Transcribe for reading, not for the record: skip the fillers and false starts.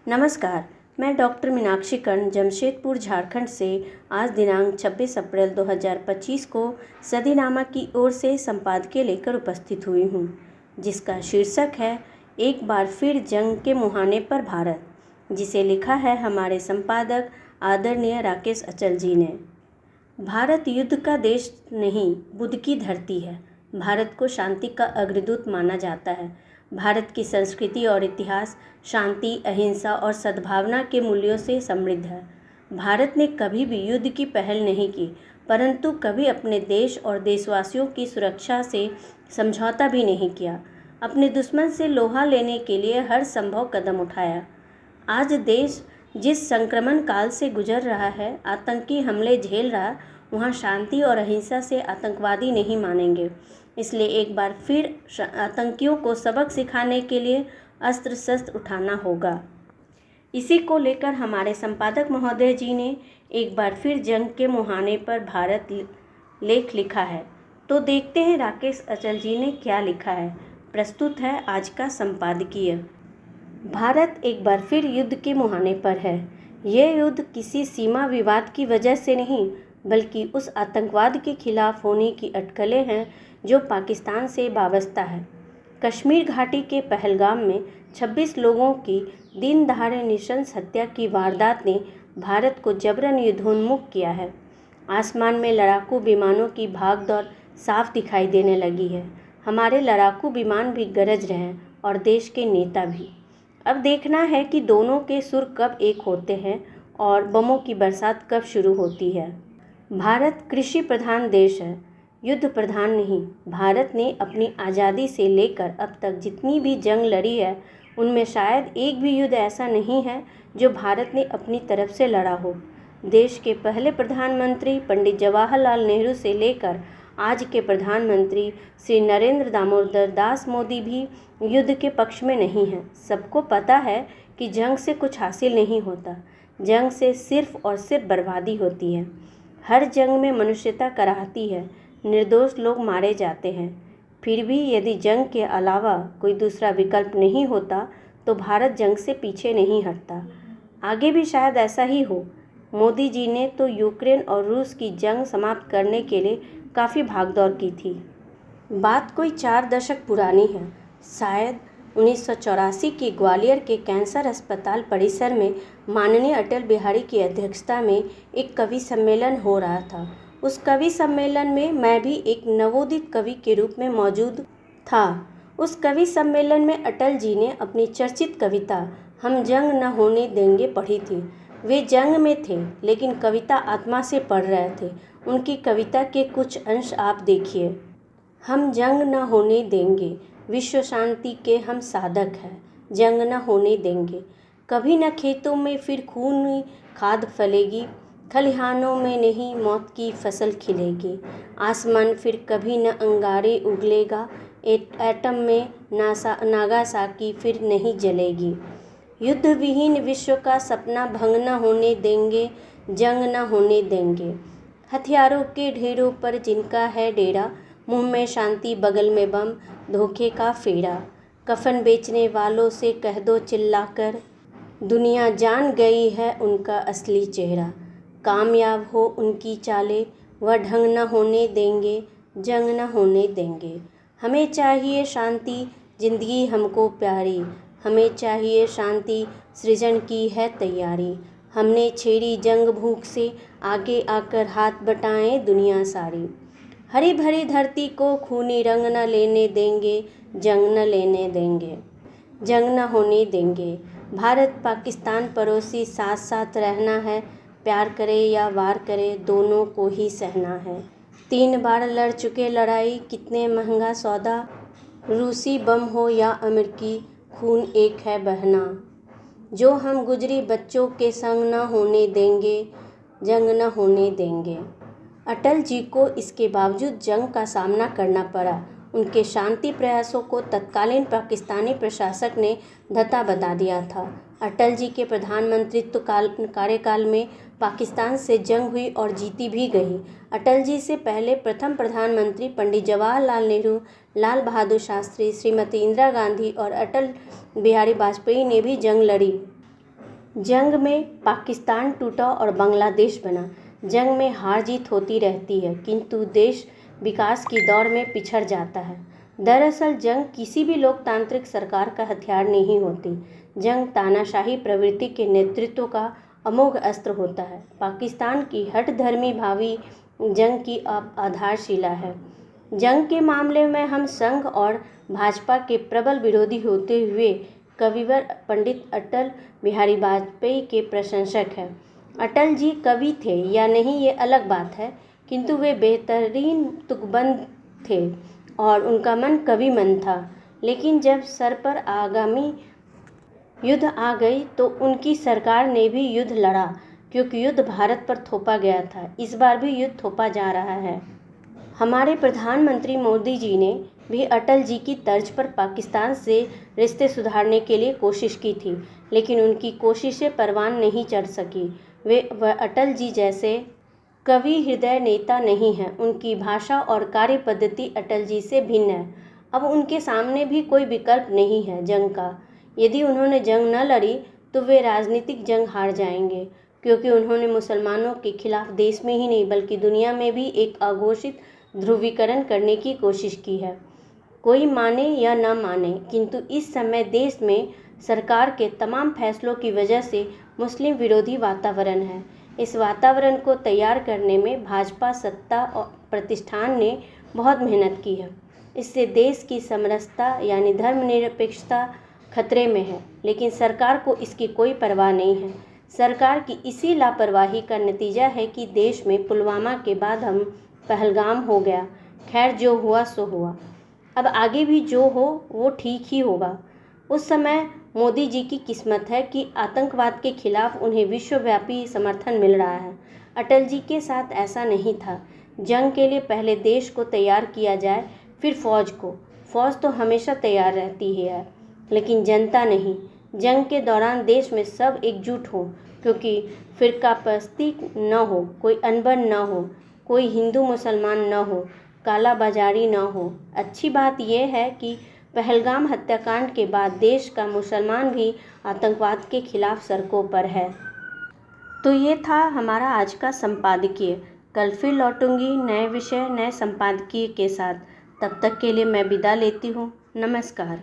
नमस्कार। मैं डॉक्टर मीनाक्षी कर्ण जमशेदपुर झारखंड से आज दिनांक 26 अप्रैल 2025 को सदीनामा की ओर से संपादकीय लेकर उपस्थित हुई हूँ, जिसका शीर्षक है एक बार फिर जंग के मुहाने पर भारत, जिसे लिखा है हमारे संपादक आदरणीय राकेश अचल जी ने। भारत युद्ध का देश नहीं, बुद्ध की धरती है। भारत को शांति का अग्रदूत माना जाता है। भारत की संस्कृति और इतिहास शांति, अहिंसा और सद्भावना के मूल्यों से समृद्ध है। भारत ने कभी भी युद्ध की पहल नहीं की, परंतु कभी अपने देश और देशवासियों की सुरक्षा से समझौता भी नहीं किया। अपने दुश्मन से लोहा लेने के लिए हर संभव कदम उठाया। आज देश जिस संक्रमण काल से गुजर रहा है, आतंकी हमले झेल रहा, वहाँ शांति और अहिंसा से आतंकवादी नहीं मानेंगे। इसलिए एक बार फिर आतंकियों को सबक सिखाने के लिए अस्त्र शस्त्र उठाना होगा। इसी को लेकर हमारे संपादक महोदय जी ने एक बार फिर जंग के मुहाने पर भारत लेख लिखा है। तो देखते हैं राकेश अचल जी ने क्या लिखा है। प्रस्तुत है आज का संपादकीय। भारत एक बार फिर युद्ध के मुहाने पर है। यह युद्ध किसी सीमा विवाद की वजह से नहीं, बल्कि उस आतंकवाद के खिलाफ होने की अटकलें हैं जो पाकिस्तान से वाबस्ता है। कश्मीर घाटी के पहलगाम में 26 लोगों की दिन दहाड़े नृशंस हत्या की वारदात ने भारत को जबरन युद्धोन्मुख किया है। आसमान में लड़ाकू विमानों की भागदौड़ साफ दिखाई देने लगी है। हमारे लड़ाकू विमान भी गरज रहे हैं और देश के नेता भी। अब देखना है कि दोनों के सुर कब एक होते हैं और बमों की बरसात कब शुरू होती है। भारत कृषि प्रधान देश है, युद्ध प्रधान नहीं। भारत ने अपनी आज़ादी से लेकर अब तक जितनी भी जंग लड़ी है, उनमें शायद एक भी युद्ध ऐसा नहीं है जो भारत ने अपनी तरफ से लड़ा हो। देश के पहले प्रधानमंत्री पंडित जवाहरलाल नेहरू से लेकर आज के प्रधानमंत्री श्री नरेंद्र दामोदर दास मोदी भी युद्ध के पक्ष में नहीं हैं। सबको पता है कि जंग से कुछ हासिल नहीं होता। जंग से सिर्फ और सिर्फ बर्बादी होती है। हर जंग में मनुष्यता कराहती है, निर्दोष लोग मारे जाते हैं। फिर भी यदि जंग के अलावा कोई दूसरा विकल्प नहीं होता तो भारत जंग से पीछे नहीं हटता। आगे भी शायद ऐसा ही हो। मोदी जी ने तो यूक्रेन और रूस की जंग समाप्त करने के लिए काफ़ी भागदौड़ की थी। बात कोई 4 दशक पुरानी है। शायद 1984 के ग्वालियर के कैंसर अस्पताल परिसर में माननीय अटल बिहारी की अध्यक्षता में एक कवि सम्मेलन हो रहा था। उस कवि सम्मेलन में मैं भी एक नवोदित कवि के रूप में मौजूद था। उस कवि सम्मेलन में अटल जी ने अपनी चर्चित कविता हम जंग न होने देंगे पढ़ी थी। वे जंग में थे, लेकिन कविता आत्मा से पढ़ रहे थे। उनकी कविता के कुछ अंश आप देखिए। हम जंग न होने देंगे, विश्व शांति के हम साधक हैं, जंग न होने देंगे। कभी न खेतों में फिर खून खाद फलेगी, खलिहानों में नहीं मौत की फसल खिलेगी। आसमान फिर कभी न अंगारे उगलेगा, एटम में नागासाकी फिर नहीं जलेगी। युद्ध विहीन विश्व का सपना भंग न होने देंगे, जंग न होने देंगे। हथियारों के ढेरों पर जिनका है डेरा, मुंह में शांति बगल में बम, धोखे का फेरा। कफन बेचने वालों से कह दो चिल्लाकर, दुनिया जान गई है उनका असली चेहरा। कामयाब हो उनकी चालें, वह ढंग न होने देंगे, जंग न होने देंगे। हमें चाहिए शांति, जिंदगी हमको प्यारी। हमें चाहिए शांति, सृजन की है तैयारी। हमने छेड़ी जंग भूख से, आगे आकर हाथ बटाएं दुनिया सारी। हरी भरी धरती को खूनी रंग न लेने देंगे, जंग न लेने देंगे, जंग न होने देंगे। भारत पाकिस्तान पड़ोसी साथ साथ रहना है, प्यार करे या वार करे दोनों को ही सहना है। 3 बार लड़ चुके लड़ाई, कितने महंगा सौदा। रूसी बम हो या अमेरिकी, खून एक है बहना। जो हम गुजरी बच्चों के संग न होने देंगे, जंग न होने देंगे। अटल जी को इसके बावजूद जंग का सामना करना पड़ा। उनके शांति प्रयासों को तत्कालीन पाकिस्तानी प्रशासक ने धत्ता बता दिया था। अटल जी के प्रधानमंत्रित्व कार्यकाल में पाकिस्तान से जंग हुई और जीती भी गई। अटल जी से पहले प्रथम प्रधानमंत्री पंडित जवाहरलाल नेहरू, लाल बहादुर शास्त्री, श्रीमती इंदिरा गांधी और अटल बिहारी वाजपेयी ने भी जंग लड़ी। जंग में पाकिस्तान टूटा और बांग्लादेश बना। जंग में हार जीत होती रहती है, किंतु देश विकास की दौड़ में पिछड़ जाता है। दरअसल जंग किसी भी लोकतांत्रिक सरकार का हथियार नहीं होती। जंग तानाशाही प्रवृत्ति के नेतृत्व का अमोघ अस्त्र होता है। पाकिस्तान की हठधर्मी भावी जंग की आधारशिला है। जंग के मामले में हम संघ और भाजपा के प्रबल विरोधी होते हुए कविवर पंडित अटल बिहारी वाजपेयी के प्रशंसक हैं। अटल जी कवि थे या नहीं ये अलग बात है, किंतु वे बेहतरीन तुकबंद थे और उनका मन कवि मन था। लेकिन जब सर पर आगामी युद्ध आ गई तो उनकी सरकार ने भी युद्ध लड़ा, क्योंकि युद्ध भारत पर थोपा गया था। इस बार भी युद्ध थोपा जा रहा है। हमारे प्रधानमंत्री मोदी जी ने भी अटल जी की तर्ज पर पाकिस्तान से रिश्ते सुधारने के लिए कोशिश की थी, लेकिन उनकी कोशिशें परवान नहीं चढ़ सकी। वह अटल जी जैसे कवि हृदय नेता नहीं हैं। उनकी भाषा और कार्य पद्धति अटल जी से भिन्न है। अब उनके सामने भी कोई विकल्प नहीं है जंग का। यदि उन्होंने जंग न लड़ी तो वे राजनीतिक जंग हार जाएंगे, क्योंकि उन्होंने मुसलमानों के खिलाफ देश में ही नहीं बल्कि दुनिया में भी एक अघोषित ध्रुवीकरण करने की कोशिश की है। कोई माने या न माने, किंतु इस समय देश में सरकार के तमाम फैसलों की वजह से मुस्लिम विरोधी वातावरण है। इस वातावरण को तैयार करने में भाजपा सत्ता और प्रतिष्ठान ने बहुत मेहनत की है। इससे देश की समरसता यानी धर्मनिरपेक्षता खतरे में है, लेकिन सरकार को इसकी कोई परवाह नहीं है। सरकार की इसी लापरवाही का नतीजा है कि देश में पुलवामा के बाद हम पहलगाम हो गया। खैर, जो हुआ सो हुआ। अब आगे भी जो हो वो ठीक ही होगा। उस समय मोदी जी की किस्मत है कि आतंकवाद के खिलाफ उन्हें विश्वव्यापी समर्थन मिल रहा है। अटल जी के साथ ऐसा नहीं था। जंग के लिए पहले देश को तैयार किया जाए, फिर फौज को। फौज तो हमेशा तैयार रहती है, लेकिन जनता नहीं। जंग के दौरान देश में सब एकजुट हो, क्योंकि फिरकापरस्ती न हो, कोई अनबन न हो, कोई हिंदू मुसलमान न हो, काला बाजारी न हो। अच्छी बात यह है कि पहलगाम हत्याकांड के बाद देश का मुसलमान भी आतंकवाद के खिलाफ सड़कों पर है। तो ये था हमारा आज का संपादकीय। कल फिर लौटूंगी नए विषय नए संपादकीय के साथ। तब तक के लिए मैं विदा लेती हूँ। नमस्कार।